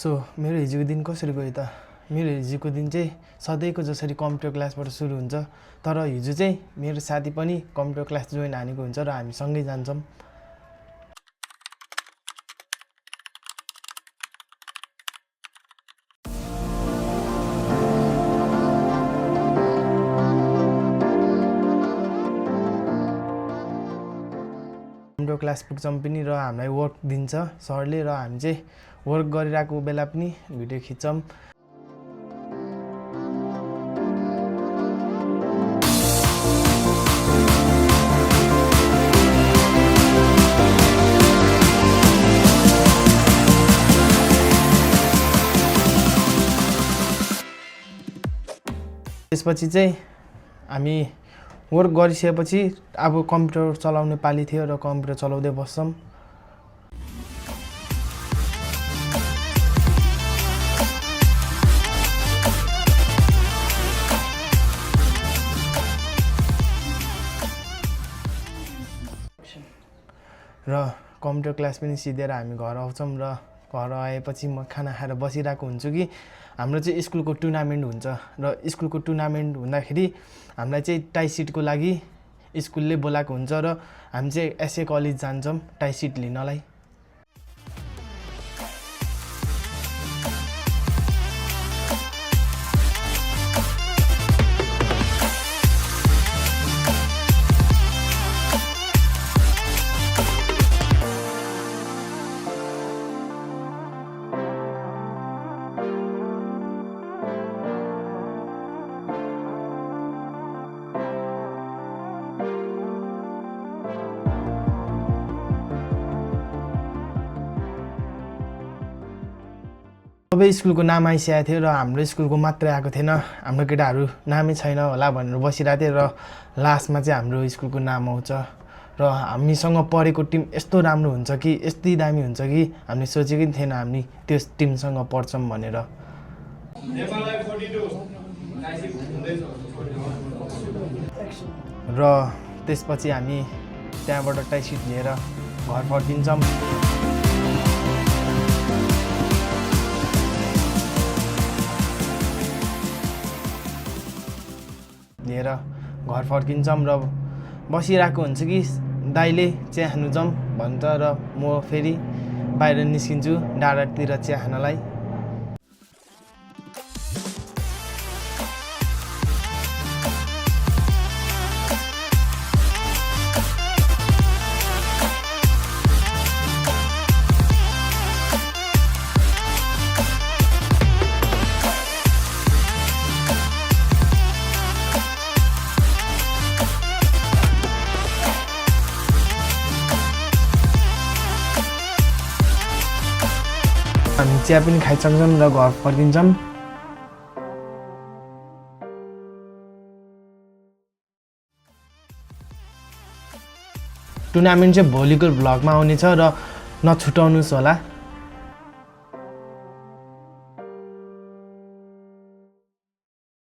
So मेरो हिजोको दिन कसरी गयो त? मेरो हिजोको दिन चाहिँ सधैँको जसरी कम्प्युटर क्लासबाट सुरु हुन्छ, तर हिजो चाहिँ मेरो साथी पनि कम्प्युटर क्लास जोइन हानेको हुन्छ र हामी सँगै जान्छौँ। कम्प्युटर क्लास पुग्छौँ पनि र हामीलाई वर्क दिन्छ सरले र हामी चाहिँ वर्क गरिरहेको बेला पनि भिडियो खिच्छौँ। त्यसपछि चाहिँ हामी वर्क गरिसकेपछि अब कम्प्युटर चलाउने पाली थियो र कम्प्युटर चलाउँदै बस्छौँ। र कम्प्युटर क्लास पनि सिधेर हामी घर आउँछौँ र घर आएपछि म खाना खाएर बसिरहेको हुन्छु कि हाम्रो चाहिँ स्कुलको टुर्नामेन्ट हुन्छ र स्कुलको टुर्नामेन्ट हुँदाखेरि हामीलाई चाहिँ टाई सिटको लागि स्कुलले बोलाएको हुन्छ र हामी चाहिँ एसए कलेज जान्छौँ टाई सिट लिनलाई। सबै स्कुलको नाम आइसकेको थियो र हाम्रो स्कुलको मात्रै आएको थिएन। हाम्रो केटाहरू नामै छैन होला भनेर बसिरहेको थियो र लास्टमा चाहिँ हाम्रो स्कुलको नाम आउँछ र हामीसँग पढेको टिम यस्तो राम्रो हुन्छ कि यति दामी हुन्छ कि हामीले सोचेकै थिएन हामी त्यो टिमसँग पढ्छौँ भनेर। र त्यसपछि हामी त्यहाँबाट टाई सिट लिएर घर फर्किन्छौँ। लिएर घर फर्किन्छौँ र बसिरहेको हुन्छ कि दाइले चिया खानु जाउँ भन्छ र म फेरि बाहिर निस्किन्छु डाँडातिर चिया खानलाई। हामी चिया पनि खाइसक्छौँ र घर फर्किन्छौँ। टुर्नामेन्ट चाहिँ भोलिको भ्लगमा आउनेछ र नछुटाउनुहोस् होला।